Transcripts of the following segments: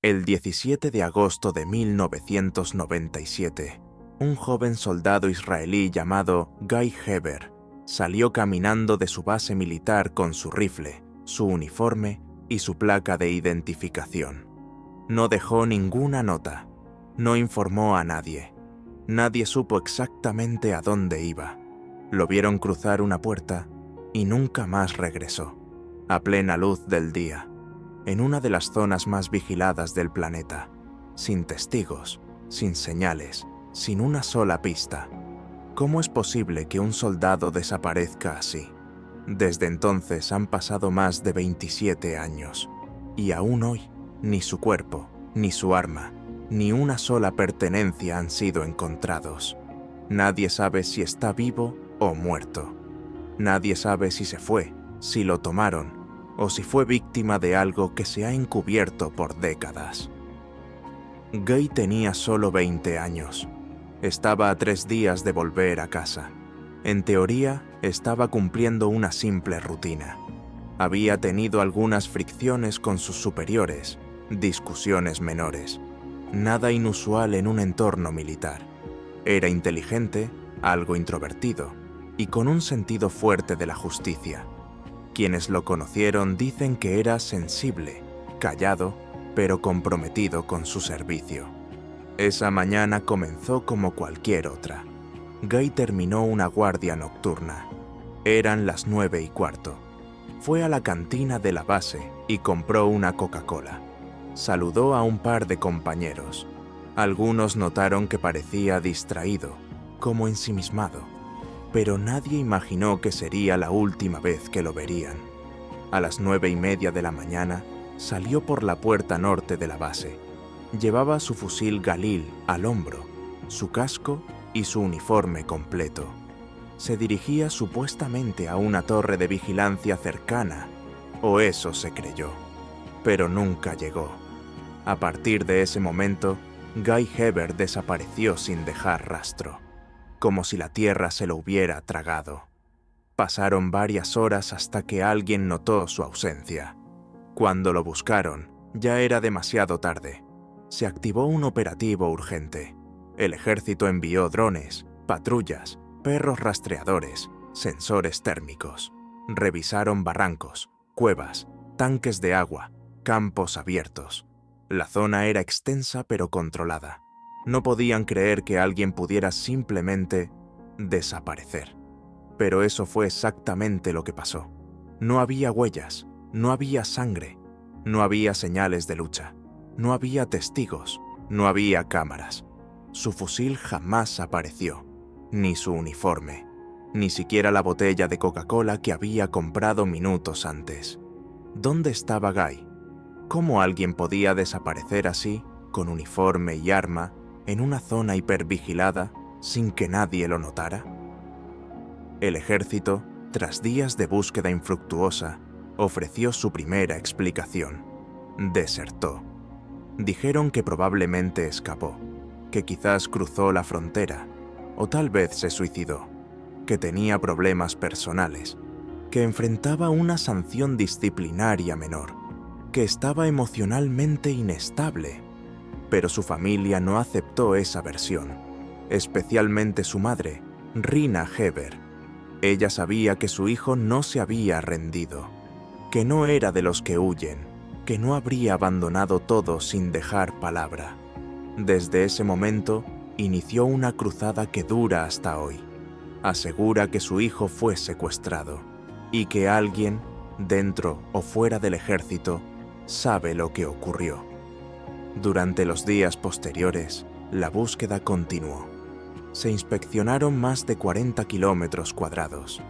El 17 de agosto de 1997, un joven soldado israelí llamado Guy Heber salió caminando de su base militar con su rifle, su uniforme y su placa de identificación. No dejó ninguna nota, no informó a nadie. Nadie supo exactamente a dónde iba. Lo vieron cruzar una puerta y nunca más regresó, a plena luz del día, en una de las zonas más vigiladas del planeta, sin testigos, sin señales, sin una sola pista. ¿Cómo es posible que un soldado desaparezca así? Desde entonces han pasado más de 27 años, y aún hoy, ni su cuerpo, ni su arma, ni una sola pertenencia han sido encontrados. Nadie sabe si está vivo o muerto. Nadie sabe si se fue, si lo tomaron, o si fue víctima de algo que se ha encubierto por décadas. Guy tenía solo 20 años. Estaba a 3 días de volver a casa. En teoría, estaba cumpliendo una simple rutina. Había tenido algunas fricciones con sus superiores, discusiones menores. Nada inusual en un entorno militar. Era inteligente, algo introvertido, y con un sentido fuerte de la justicia. Quienes lo conocieron dicen que era sensible, callado, pero comprometido con su servicio. Esa mañana comenzó como cualquier otra. Guy terminó una guardia nocturna. Eran las 9:15. Fue a la cantina de la base y compró una Coca-Cola. Saludó a un par de compañeros. Algunos notaron que parecía distraído, como ensimismado, pero nadie imaginó que sería la última vez que lo verían. A las 9:30 de la mañana, salió por la puerta norte de la base. Llevaba su fusil Galil al hombro, su casco y su uniforme completo. Se dirigía supuestamente a una torre de vigilancia cercana, o eso se creyó, pero nunca llegó. A partir de ese momento, Guy Heber desapareció sin dejar rastro, como si la tierra se lo hubiera tragado. Pasaron varias horas hasta que alguien notó su ausencia. Cuando lo buscaron, ya era demasiado tarde. Se activó un operativo urgente. El ejército envió drones, patrullas, perros rastreadores, sensores térmicos. Revisaron barrancos, cuevas, tanques de agua, campos abiertos. La zona era extensa pero controlada. No podían creer que alguien pudiera simplemente desaparecer. Pero eso fue exactamente lo que pasó. No había huellas, no había sangre, no había señales de lucha, no había testigos, no había cámaras. Su fusil jamás apareció, ni su uniforme, ni siquiera la botella de Coca-Cola que había comprado minutos antes. ¿Dónde estaba Guy? ¿Cómo alguien podía desaparecer así, con uniforme y arma, en una zona hipervigilada, sin que nadie lo notara? El ejército, tras días de búsqueda infructuosa, ofreció su primera explicación. Desertó. Dijeron que probablemente escapó, que quizás cruzó la frontera, o tal vez se suicidó, que tenía problemas personales, que enfrentaba una sanción disciplinaria menor, que estaba emocionalmente inestable. Pero su familia no aceptó esa versión, especialmente su madre, Rina Heber. Ella sabía que su hijo no se había rendido, que no era de los que huyen, que no habría abandonado todo sin dejar palabra. Desde ese momento, inició una cruzada que dura hasta hoy. Asegura que su hijo fue secuestrado y que alguien, dentro o fuera del ejército, sabe lo que ocurrió. Durante los días posteriores, la búsqueda continuó. Se inspeccionaron más de 40 kilómetros cuadrados.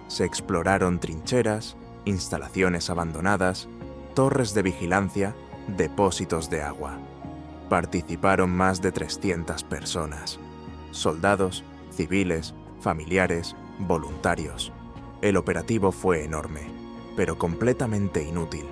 Se exploraron trincheras, instalaciones abandonadas, torres de vigilancia, depósitos de agua. Participaron más de 300 personas. Soldados, civiles, familiares, voluntarios. El operativo fue enorme, pero completamente inútil.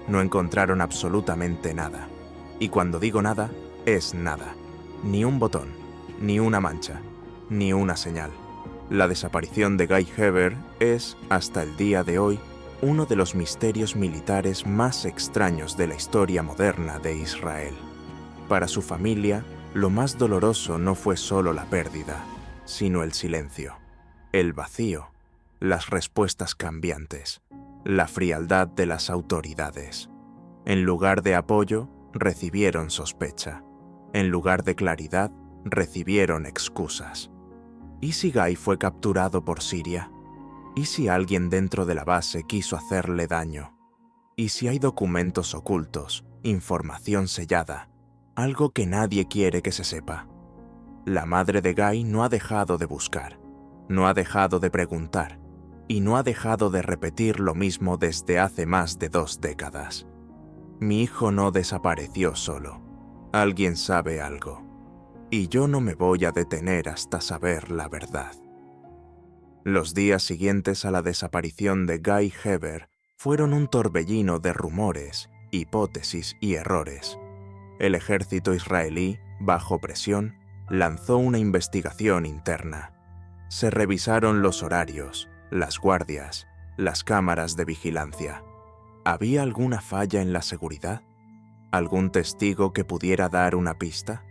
No encontraron absolutamente nada. Y cuando digo nada, es nada. Ni un botón, ni una mancha, ni una señal. La desaparición de Guy Heber es, hasta el día de hoy, uno de los misterios militares más extraños de la historia moderna de Israel. Para su familia, lo más doloroso no fue solo la pérdida, sino el silencio, el vacío, las respuestas cambiantes, la frialdad de las autoridades. En lugar de apoyo, recibieron sospecha. En lugar de claridad, recibieron excusas. ¿Y si Guy fue capturado por Siria? ¿Y si alguien dentro de la base quiso hacerle daño? ¿Y si hay documentos ocultos, información sellada, algo que nadie quiere que se sepa? La madre de Guy no ha dejado de buscar, no ha dejado de preguntar, y no ha dejado de repetir lo mismo desde hace más de 2 décadas. Mi hijo no desapareció solo. Alguien sabe algo. Y yo no me voy a detener hasta saber la verdad. Los días siguientes a la desaparición de Guy Heber fueron un torbellino de rumores, hipótesis y errores. El ejército israelí, bajo presión, lanzó una investigación interna. Se revisaron los horarios, las guardias, las cámaras de vigilancia. ¿Había alguna falla en la seguridad? ¿Algún testigo que pudiera dar una pista?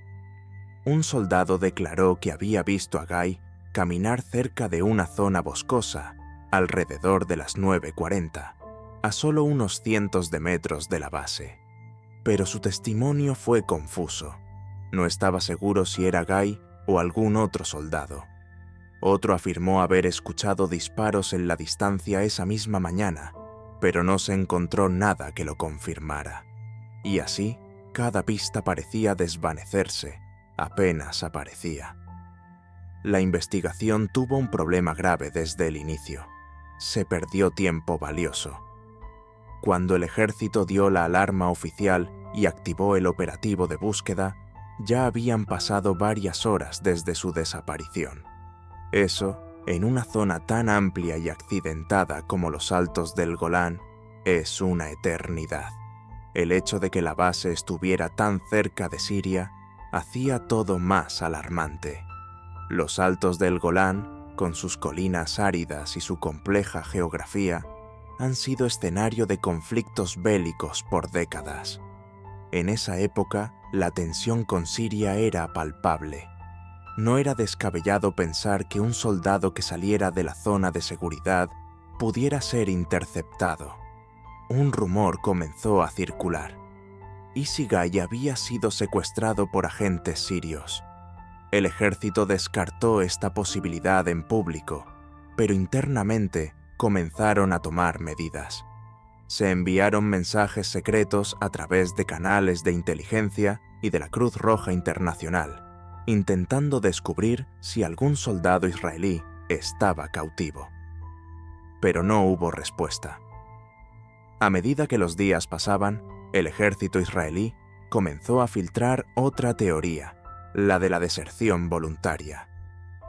Un soldado declaró que había visto a Guy caminar cerca de una zona boscosa alrededor de las 9:40, a solo unos cientos de metros de la base. Pero su testimonio fue confuso. No estaba seguro si era Guy o algún otro soldado. Otro afirmó haber escuchado disparos en la distancia esa misma mañana, pero no se encontró nada que lo confirmara. Y así, cada pista parecía desvanecerse, apenas aparecía. La investigación tuvo un problema grave desde el inicio. Se perdió tiempo valioso. Cuando el ejército dio la alarma oficial y activó el operativo de búsqueda, ya habían pasado varias horas desde su desaparición. Eso, en una zona tan amplia y accidentada como los Altos del Golán, es una eternidad. El hecho de que la base estuviera tan cerca de Siria hacía todo más alarmante. Los Altos del Golán, con sus colinas áridas y su compleja geografía, han sido escenario de conflictos bélicos por décadas. En esa época, la tensión con Siria era palpable. No era descabellado pensar que un soldado que saliera de la zona de seguridad pudiera ser interceptado. Un rumor comenzó a circular. ¿Y si Guy había sido secuestrado por agentes sirios? El ejército descartó esta posibilidad en público, pero internamente comenzaron a tomar medidas. Se enviaron mensajes secretos a través de canales de inteligencia y de la Cruz Roja Internacional, intentando descubrir si algún soldado israelí estaba cautivo. Pero no hubo respuesta. A medida que los días pasaban, el ejército israelí comenzó a filtrar otra teoría, la de la deserción voluntaria.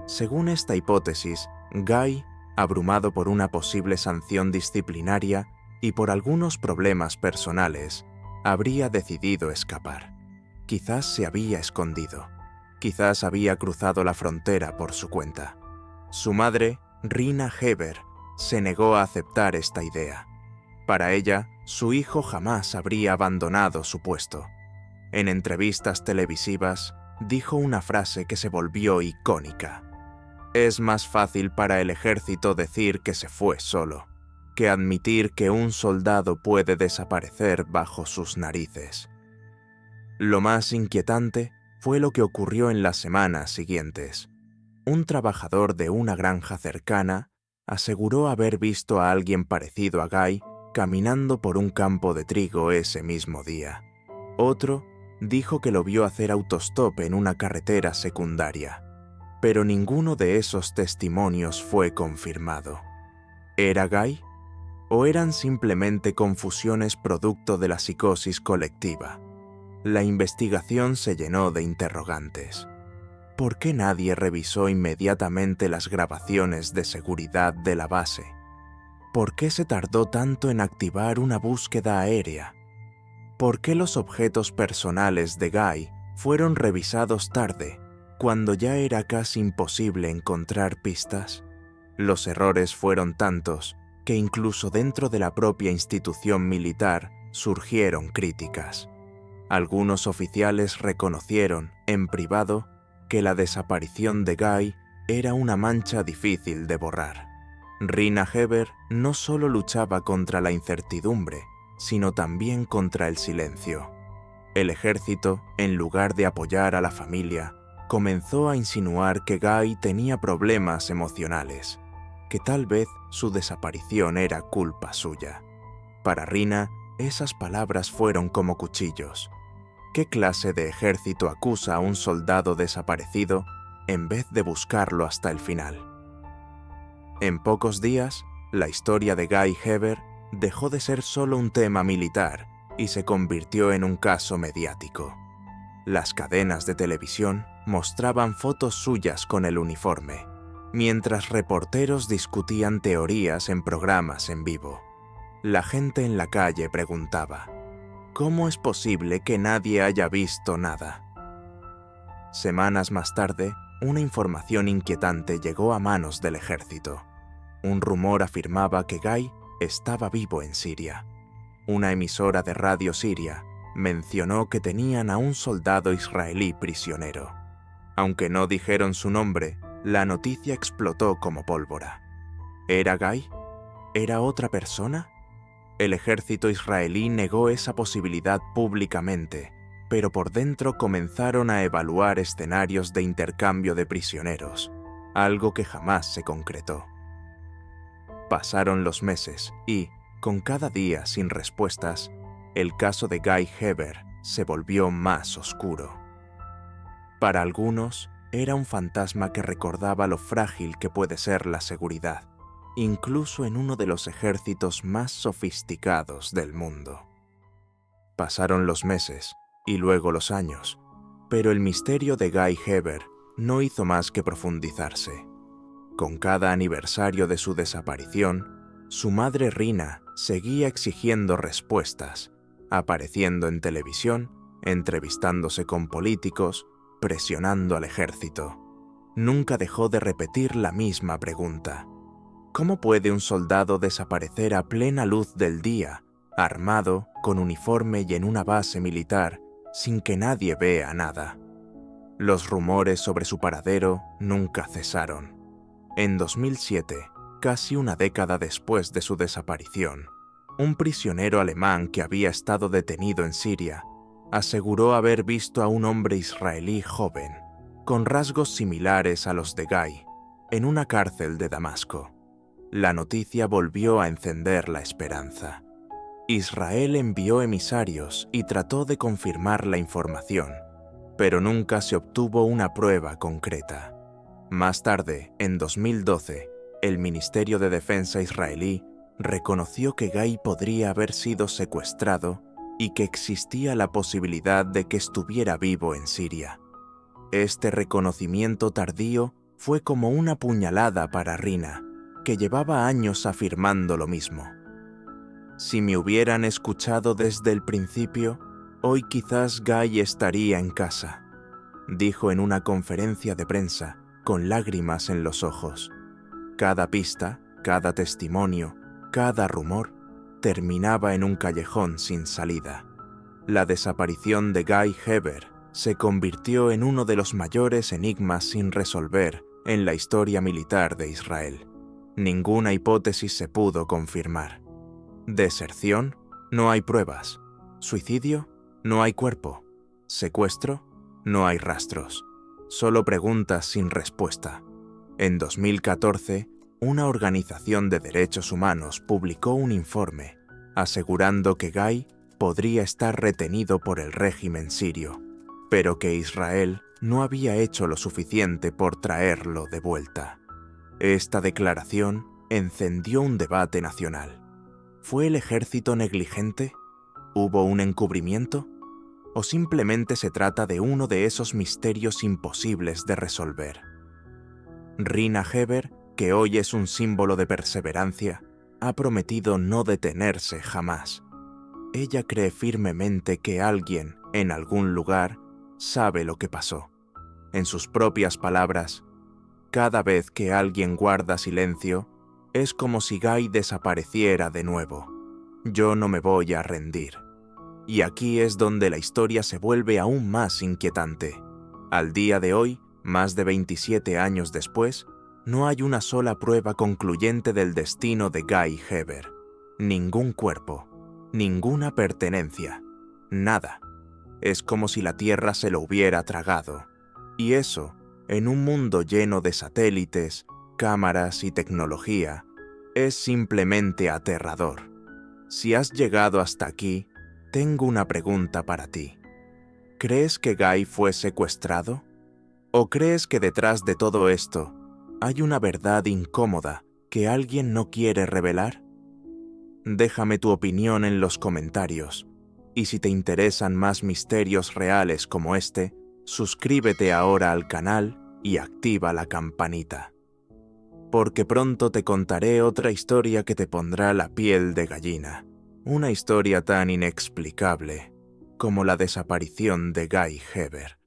Según esta hipótesis, Guy, abrumado por una posible sanción disciplinaria y por algunos problemas personales, habría decidido escapar. Quizás se había escondido. Quizás había cruzado la frontera por su cuenta. Su madre, Rina Heber, se negó a aceptar esta idea. Para ella, su hijo jamás habría abandonado su puesto. En entrevistas televisivas, dijo una frase que se volvió icónica. Es más fácil para el ejército decir que se fue solo, que admitir que un soldado puede desaparecer bajo sus narices. Lo más inquietante fue lo que ocurrió en las semanas siguientes. Un trabajador de una granja cercana aseguró haber visto a alguien parecido a Guy caminando por un campo de trigo ese mismo día. Otro dijo que lo vio hacer autostop en una carretera secundaria, pero ninguno de esos testimonios fue confirmado. ¿Era Guy? ¿O eran simplemente confusiones producto de la psicosis colectiva? La investigación se llenó de interrogantes. ¿Por qué nadie revisó inmediatamente las grabaciones de seguridad de la base? ¿Por qué se tardó tanto en activar una búsqueda aérea? ¿Por qué los objetos personales de Guy fueron revisados tarde, cuando ya era casi imposible encontrar pistas? Los errores fueron tantos que incluso dentro de la propia institución militar surgieron críticas. Algunos oficiales reconocieron, en privado, que la desaparición de Guy era una mancha difícil de borrar. Rina Heber no solo luchaba contra la incertidumbre, sino también contra el silencio. El ejército, en lugar de apoyar a la familia, comenzó a insinuar que Guy tenía problemas emocionales, que tal vez su desaparición era culpa suya. Para Rina, esas palabras fueron como cuchillos. ¿Qué clase de ejército acusa a un soldado desaparecido en vez de buscarlo hasta el final? En pocos días, la historia de Guy Heber dejó de ser solo un tema militar y se convirtió en un caso mediático. Las cadenas de televisión mostraban fotos suyas con el uniforme, mientras reporteros discutían teorías en programas en vivo. La gente en la calle preguntaba: ¿cómo es posible que nadie haya visto nada? Semanas más tarde, una información inquietante llegó a manos del ejército. Un rumor afirmaba que Guy estaba vivo en Siria. Una emisora de radio siria mencionó que tenían a un soldado israelí prisionero. Aunque no dijeron su nombre, la noticia explotó como pólvora. ¿Era Guy? ¿Era otra persona? El ejército israelí negó esa posibilidad públicamente, pero por dentro comenzaron a evaluar escenarios de intercambio de prisioneros, algo que jamás se concretó. Pasaron los meses y, con cada día sin respuestas, el caso de Guy Heber se volvió más oscuro. Para algunos, era un fantasma que recordaba lo frágil que puede ser la seguridad, incluso en uno de los ejércitos más sofisticados del mundo. Pasaron los meses y luego los años, pero el misterio de Guy Heber no hizo más que profundizarse. Con cada aniversario de su desaparición, su madre Rina seguía exigiendo respuestas, apareciendo en televisión, entrevistándose con políticos, presionando al ejército. Nunca dejó de repetir la misma pregunta: ¿cómo puede un soldado desaparecer a plena luz del día, armado, con uniforme y en una base militar, sin que nadie vea nada? Los rumores sobre su paradero nunca cesaron. En 2007, casi una década después de su desaparición, un prisionero alemán que había estado detenido en Siria aseguró haber visto a un hombre israelí joven, con rasgos similares a los de Guy, en una cárcel de Damasco. La noticia volvió a encender la esperanza. Israel envió emisarios y trató de confirmar la información, pero nunca se obtuvo una prueba concreta. Más tarde, en 2012, el Ministerio de Defensa israelí reconoció que Guy podría haber sido secuestrado y que existía la posibilidad de que estuviera vivo en Siria. Este reconocimiento tardío fue como una puñalada para Rina, que llevaba años afirmando lo mismo. Si me hubieran escuchado desde el principio, hoy quizás Guy estaría en casa, dijo en una conferencia de prensa, con lágrimas en los ojos. Cada pista, cada testimonio, cada rumor, terminaba en un callejón sin salida. La desaparición de Guy Heber se convirtió en uno de los mayores enigmas sin resolver en la historia militar de Israel. Ninguna hipótesis se pudo confirmar. Deserción, no hay pruebas. Suicidio, no hay cuerpo. Secuestro, no hay rastros. Solo preguntas sin respuesta. En 2014, una organización de derechos humanos publicó un informe asegurando que Guy podría estar retenido por el régimen sirio, pero que Israel no había hecho lo suficiente por traerlo de vuelta. Esta declaración encendió un debate nacional. ¿Fue el ejército negligente? ¿Hubo un encubrimiento? ¿O simplemente se trata de uno de esos misterios imposibles de resolver? Rina Heber, que hoy es un símbolo de perseverancia, ha prometido no detenerse jamás. Ella cree firmemente que alguien, en algún lugar, sabe lo que pasó. En sus propias palabras, cada vez que alguien guarda silencio, Es como si Guy desapareciera de nuevo. Yo no me voy a rendir. Y aquí es donde la historia se vuelve aún más inquietante. Al día de hoy, más de 27 años después, no hay una sola prueba concluyente del destino de Guy Heber. Ningún cuerpo, ninguna pertenencia, nada. Es como si la Tierra se lo hubiera tragado. Y eso, en un mundo lleno de satélites, cámaras y tecnología, es simplemente aterrador. Si has llegado hasta aquí, tengo una pregunta para ti. ¿Crees que Guy fue secuestrado? ¿O crees que detrás de todo esto hay una verdad incómoda que alguien no quiere revelar? Déjame tu opinión en los comentarios. Y si te interesan más misterios reales como este, suscríbete ahora al canal y activa la campanita. Porque pronto te contaré otra historia que te pondrá la piel de gallina. Una historia tan inexplicable como la desaparición de Guy Heber.